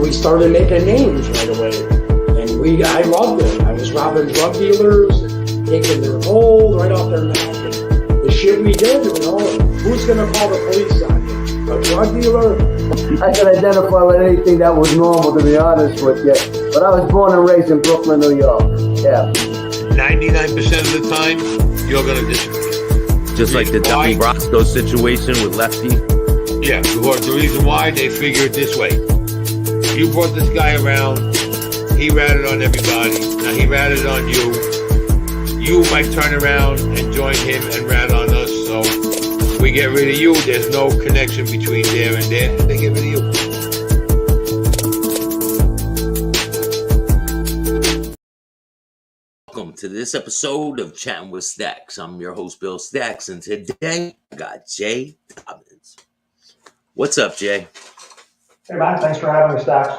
we started making names right away. And I loved it. I was robbing drug dealers, and taking their gold right off their neck. And the shit we did, who's going to call the police on you? A drug dealer? I can identify with anything that was normal, to be honest with you. But I was born and raised in Brooklyn, New York. Yeah. 99% of the time, you're going to disappear. Just like the Donnie Brasco situation with Lefty? Yeah, because the reason why, they figure it this way. You brought this guy around, he ratted on everybody, now he ratted on you. You might turn around and join him and rat on us, so we get rid of you, there's no connection between there and there, and they get rid of you. Welcome to this episode of Chattin with Staxx. I'm your host, Bill Staxx, and today I got Jay Dobyns. What's up, Jay? Hey, man. Thanks for having me, Staxx.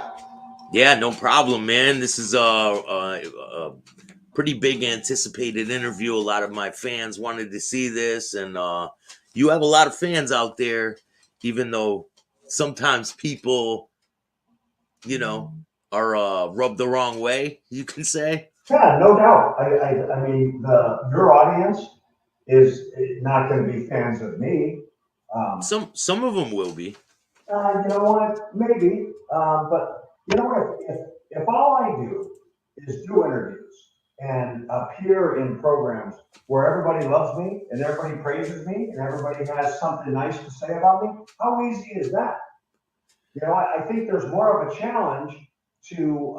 Yeah, no problem, man. This is a pretty big anticipated interview. A lot of my fans wanted to see this, and you have a lot of fans out there, even though sometimes people, are rubbed the wrong way, you can say. Yeah, no doubt. I mean, your audience is not going to be fans of me. Some of them will be. You know what? Maybe. But you know what? If all I do is do interviews and appear in programs where everybody loves me and everybody praises me and everybody has something nice to say about me, how easy is that? I think there's more of a challenge to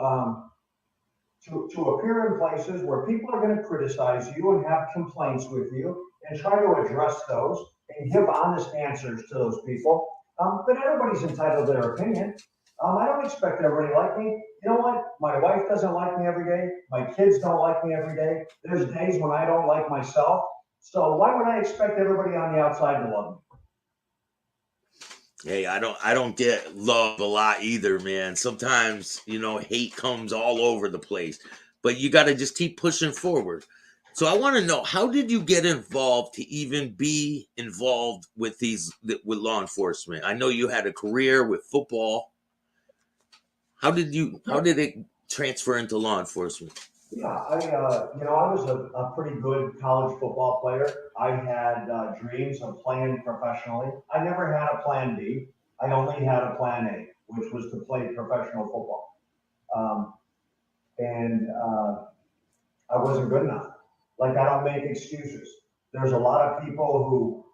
appear in places where people are going to criticize you and have complaints with you and try to address those and give honest answers to those people. But everybody's entitled to their opinion. I don't expect everybody to like me. You know what? My wife doesn't like me every day. My kids don't like me every day. There's days when I don't like myself. So why would I expect everybody on the outside to love me? Hey, I don't get love a lot either, man. Sometimes, hate comes all over the place, but you got to just keep pushing forward. So I want to know, how did you get involved to even be involved with law enforcement? I know you had a career with football. How did it transfer into law enforcement? Yeah, I was a pretty good college football player. I had dreams of playing professionally. I never had a plan B. I only had a plan A, which was to play professional football. And I wasn't good enough. Like, I don't make excuses. There's a lot of people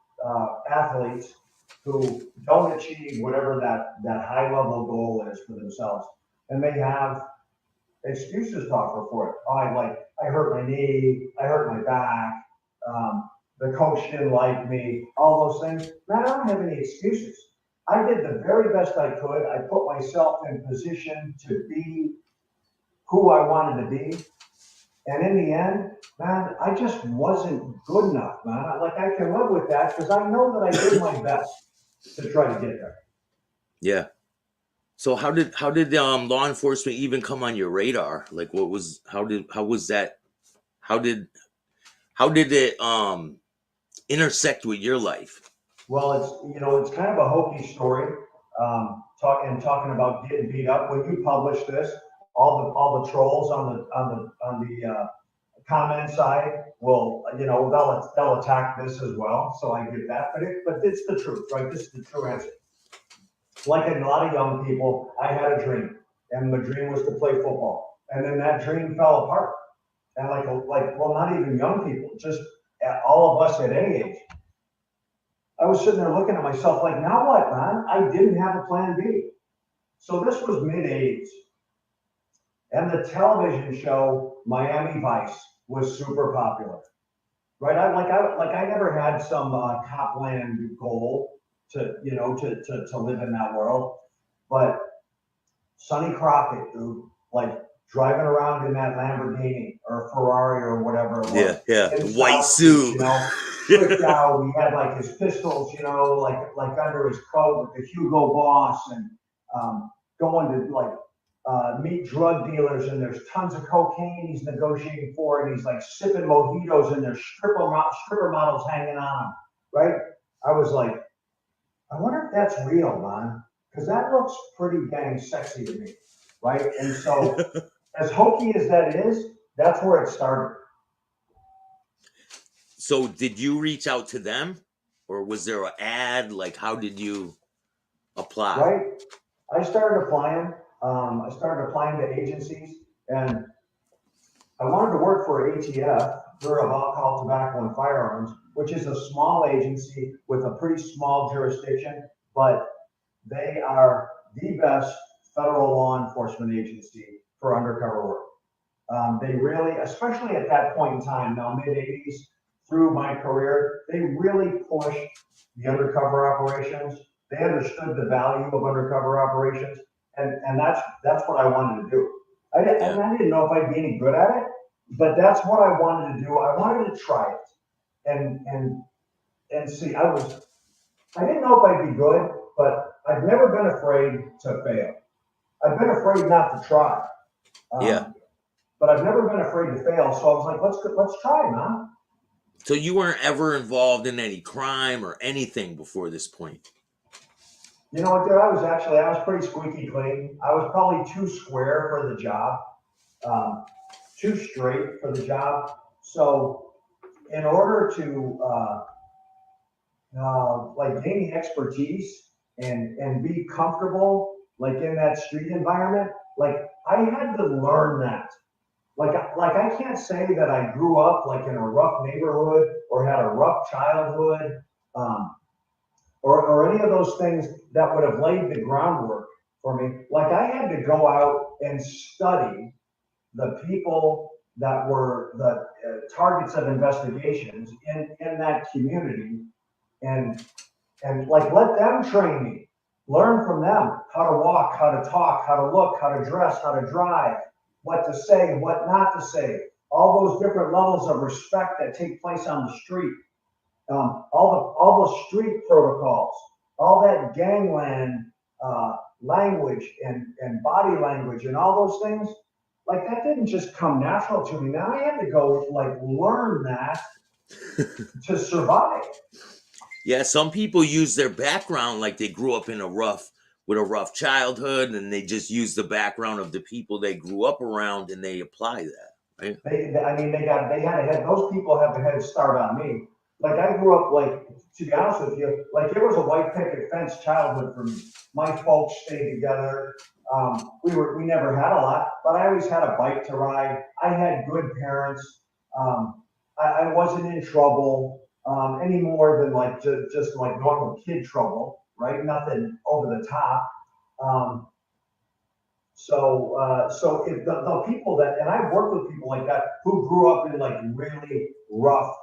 athletes who don't achieve whatever that high level goal is for themselves. And they have excuses to offer for it. I hurt my knee, I hurt my back, the coach didn't like me, all those things. Man, I don't have any excuses. I did the very best I could. I put myself in position to be who I wanted to be. And in the end, man, I just wasn't good enough, man. I can live with that because I know that I did my best to try to get there. Yeah. So how did law enforcement even come on your radar? Like, how did it intersect with your life? Well, it's kind of a hokey story. Talking about getting beat up. When you publish this, all the trolls on the comment side will, they'll attack this as well. So I get that, but it's the truth, right? This is the true answer. Like a lot of young people, I had a dream, and my dream was to play football, and then that dream fell apart. And not even young people, just all of us at any age. I was sitting there looking at myself like, now what, man? I didn't have a plan B. So this was mid-80s. And the television show Miami Vice was super popular, right? I never had some Copland goal to live in that world, but Sonny Crockett, who driving around in that Lamborghini or Ferrari or whatever it was, yeah, white suit, tricked out. He had his pistols, under his coat with the Hugo Boss, and going to meet drug dealers, and there's tons of cocaine he's negotiating for, and he's sipping mojitos, and there's stripper models hanging on him, right? I was like, I wonder if that's real, man, because that looks pretty dang sexy to me, right? And so, as hokey as that is, that's where it started. So did you reach out to them, or was there an ad? Like, how did you apply? Right? I started applying. I started applying to agencies, and I wanted to work for ATF, Bureau of Alcohol, Tobacco, and Firearms, which is a small agency with a pretty small jurisdiction, but they are the best federal law enforcement agency for undercover work. They really, especially at that point in time, now mid-'80s through my career, they really pushed the undercover operations. They understood the value of undercover operations, and that's what I wanted to do. I didn't know if I'd be any good at it, but that's what I wanted to do. I wanted to try it and see. I didn't know if I'd be good, but I've never been afraid to fail. I've been afraid not to try. Yeah. But I've never been afraid to fail, so I was like, let's try, man. So you weren't ever involved in any crime or anything before this point? You know what, dude? I was pretty squeaky clean. I was probably too square for the job, too straight for the job. So, in order to like gain the expertise and be comfortable, like in that street environment, like I had to learn that. Like I can't say that I grew up like in a rough neighborhood or had a rough childhood, or any of those things that would have laid the groundwork for me. Like I had to go out and study the people that were the targets of investigations in that community, and like let them train me, learn from them how to walk, how to talk, how to look, how to dress, how to drive, what to say, what not to say, all those different levels of respect that take place on the street, all the street protocols, all that gangland language and body language and all those things. Like that didn't just come natural to me. Now I had to go like learn that to survive. Yeah, some people use their background like they grew up in a rough childhood, and they just use the background of the people they grew up around and they apply that, right? They had a head. Those people have a head start on me. Like I grew up, like to be honest with you, like it was a white picket fence childhood for me. My folks stayed together. We never had a lot, but I always had a bike to ride. I had good parents. I wasn't in trouble any more than like just like normal kid trouble, right? Nothing over the top. So if the people that, and I've worked with people like that who grew up in like really rough,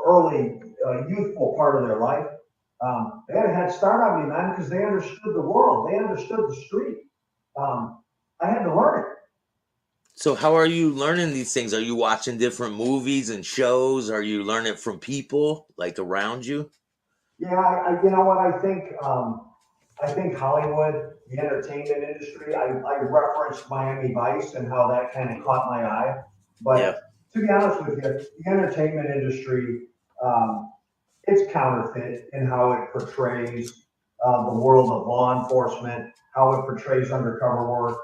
early youthful part of their life, they had a head start on me, man, because they understood the world, they understood the street. I had to learn it. So how are you learning these things? Are you watching different movies and shows? Are you learning from people like around you? Yeah, you know what, I think Hollywood, the entertainment industry, I referenced Miami Vice and how that kind of caught my eye. But to be honest with you, the entertainment industry, it's counterfeit in how it portrays the world of law enforcement, how it portrays undercover work.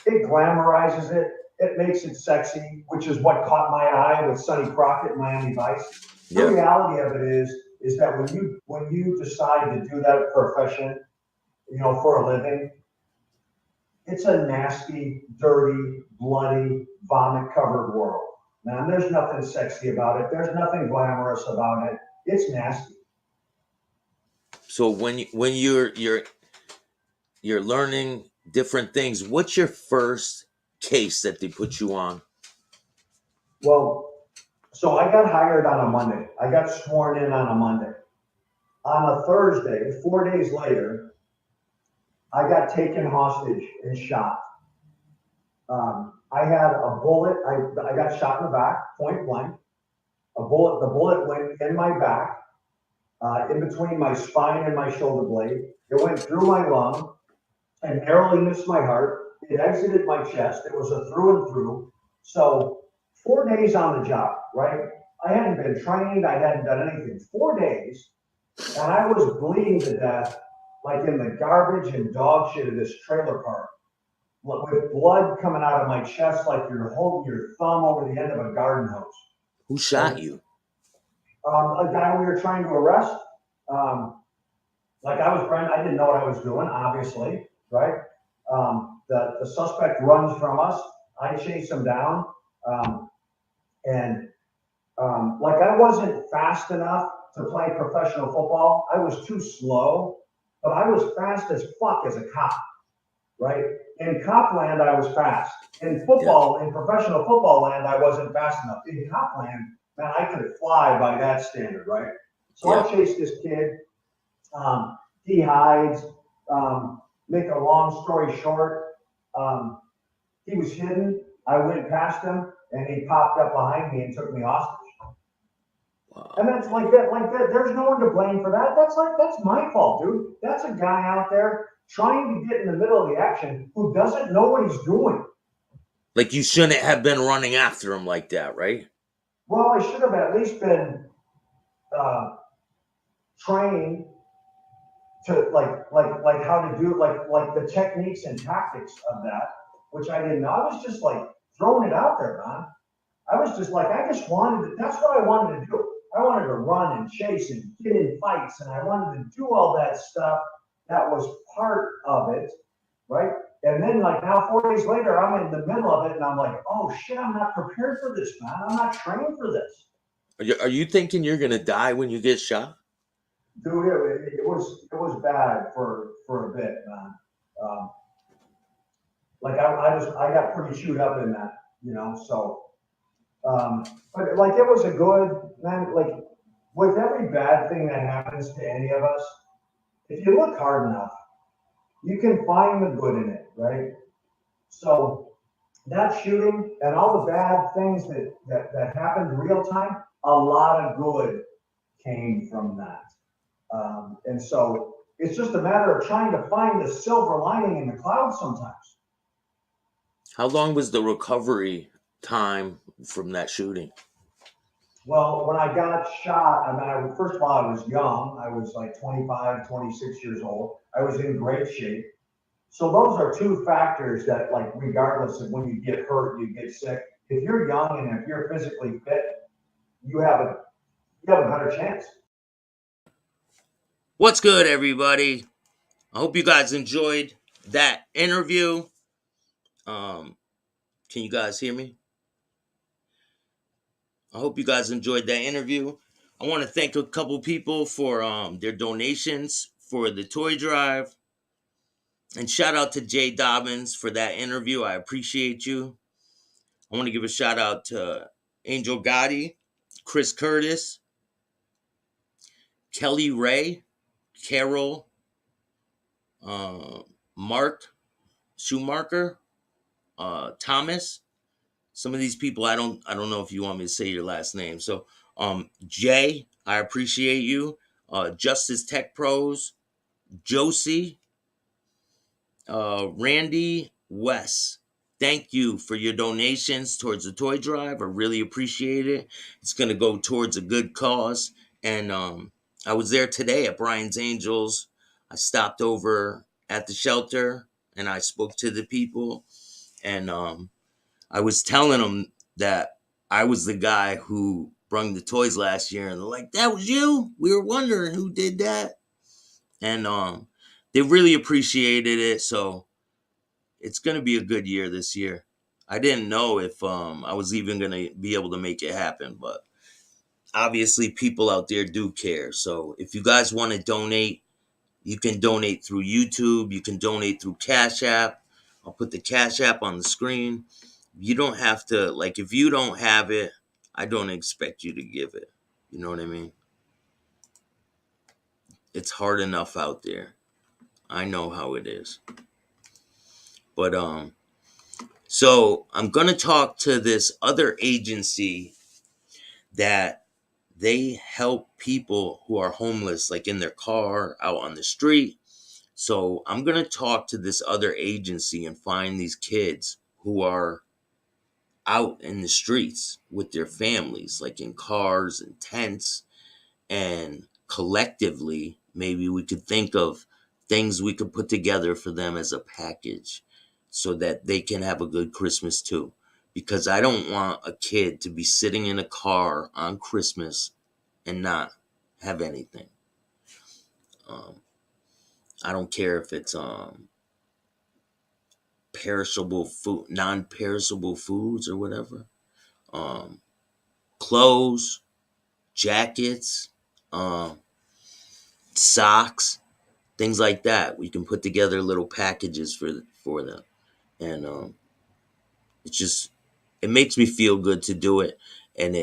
It glamorizes it. It makes it sexy, which is what caught my eye with Sonny Crockett and Miami Vice. The reality of it is that when you decide to do that profession, you know, for a living, it's a nasty, dirty, bloody, vomit-covered world. Man, there's nothing sexy about it. There's nothing glamorous about it. It's nasty. So when you're learning different things, what's your first case that they put you on? Well, so I got hired on a Monday. I got sworn in on a Monday. On a Thursday, 4 days later, I got taken hostage and shot. I had a bullet. I got shot in the back, point blank. The bullet went in my back, in between my spine and my shoulder blade. It went through my lung and narrowly missed my heart. It exited my chest. It was a through and through. So 4 days on the job, right? I hadn't been trained. I hadn't done anything. 4 days. And I was bleeding to death, like in the garbage and dog shit of this trailer park, with blood coming out of my chest like you're holding your thumb over the end of a garden hose. Who shot you? A guy we were trying to arrest. Like I didn't know what I was doing, obviously, right? The suspect runs from us. I chase him down. And like I wasn't fast enough to play professional football. I was too slow, but I was fast as fuck as a cop, right? In cop land, I was fast. In football, in professional football land, I wasn't fast enough. In cop land, man, I could fly by that standard, right? So I chased this kid. He hides. Make a long story short, he was hidden. I went past him, and he popped up behind me and took me hostage. Wow. And that's like that. There's no one to blame for that. That's my fault, dude. That's a guy out there trying to get in the middle of the action who doesn't know what he's doing. Like you shouldn't have been running after him like that, right? Well, I should have at least been trained to like how to do like the techniques and tactics of that, which I didn't know. I was just like throwing it out there, man. I was just like, that's what I wanted to do. I wanted to run and chase and get in fights, and I wanted to do all that stuff that was part of it, right? And then like now 4 days later, I'm in the middle of it, and I'm like, oh shit, I'm not prepared for this, man. I'm not trained for this. Are you thinking you're gonna die when you get shot? Dude, it was bad for a bit, man. Like I got pretty chewed up in that, you know. So, but like it was a good, man. Like with every bad thing that happens to any of us, if you look hard enough, you can find the good in it, right? So that shooting and all the bad things that happened real time, a lot of good came from that. And so it's just a matter of trying to find the silver lining in the clouds sometimes. How long was the recovery time from that shooting? Well, when I got shot, I mean, first of all, I was young. I was like 25, 26 years old. I was in great shape. So those are two factors that, like, regardless of when you get hurt, you get sick. If you're young and if you're physically fit, you have a better chance. What's good, everybody? I hope you guys enjoyed that interview. Can you guys hear me? I hope you guys enjoyed that interview. I want to thank a couple people for their donations for the toy drive. And shout out to Jay Dobyns for that interview. I appreciate you. I want to give a shout out to Angel Gotti, Chris Curtis, Kelly Ray, Carol, Mark Schumacher, Thomas. Some of these people I don't know if you want me to say your last name. So Jay, I appreciate you. Justice Tech Pros, Josie, Randy, Wes. Thank you for your donations towards the toy drive. I really appreciate it. It's going to go towards a good cause. And I was there today at Brian's Angels. I stopped over at the shelter and I spoke to the people. And I was telling them that I was the guy who brung the toys last year. And they're like, that was you? We were wondering who did that. And they really appreciated it. So it's going to be a good year this year. I didn't know if I was even going to be able to make it happen, but obviously people out there do care. So if you guys want to donate, you can donate through YouTube. You can donate through Cash App. I'll put the Cash App on the screen. You don't have to, like, if you don't have it, I don't expect you to give it. You know what I mean? It's hard enough out there. I know how it is. But so I'm going to talk to this other agency that they help people who are homeless, like in their car, out on the street. So I'm going to talk to this other agency and find these kids who are out in the streets with their families, like in cars and tents. And collectively, maybe we could think of things we could put together for them as a package so that they can have a good Christmas too. Because I don't want a kid to be sitting in a car on Christmas and not have anything. I don't care if it's perishable food, non-perishable foods or whatever. Clothes, jackets, socks, things like that. We can put together little packages for them, and it makes me feel good to do it, and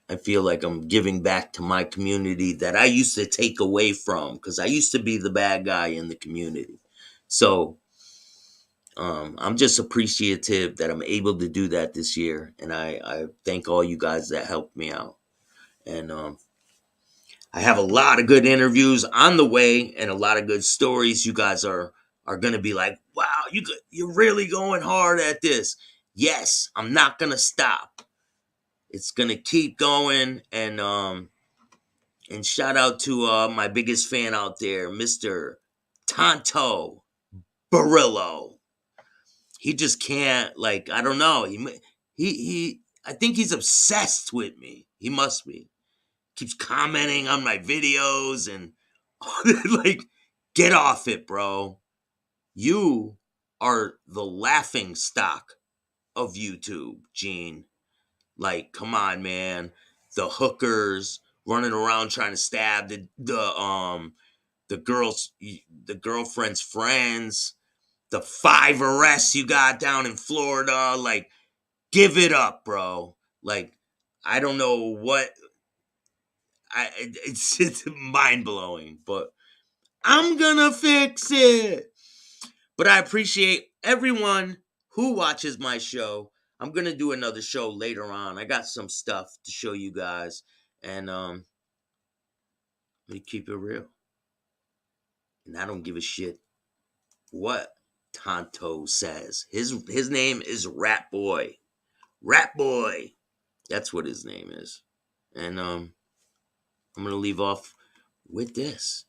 I feel like I'm giving back to my community that I used to take away from, because I used to be the bad guy in the community. So I'm just appreciative that I'm able to do that this year, and I thank all you guys that helped me out. And I have a lot of good interviews on the way and a lot of good stories. You guys are gonna be like, wow, you're really going hard at this. Yes, I'm not gonna stop. It's gonna keep going, and shout out to my biggest fan out there, Mr. Tonto Barillo. He just can't, like, I don't know. He I think he's obsessed with me. He must be. Keeps commenting on my videos and like, get off it, bro. You are the laughing stock of YouTube, Gene. Like, come on, man. The hookers running around trying to stab the girlfriend's friends, the 5 arrests you got down in Florida. Like, give it up, bro. Like, I don't know what. It's mind blowing, but I'm gonna fix it. But I appreciate everyone who watches my show. I'm gonna do another show later on. I got some stuff to show you guys, and let me keep it real. And I don't give a shit what Tonto says. His name is Rat Boy. Rat Boy. That's what his name is. And I'm gonna leave off with this.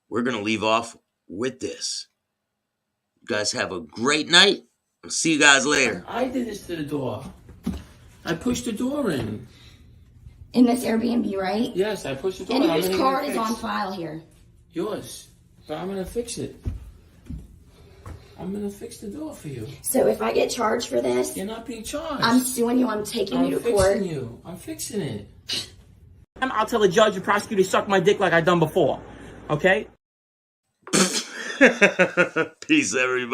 We're gonna leave off with this. You guys have a great night. I'll see you guys later. I did this to the door. I pushed the door in. In this Airbnb, right? Yes, I pushed the door. And whose card is on file here? Yours. But I'm gonna fix it. I'm gonna fix the door for you. So if I get charged for this, You're not being charged. I'm suing you. I'm taking you to court. I'm fixing it. I'll tell the judge and prosecutor to suck my dick like I've done before. Okay? Peace, everybody.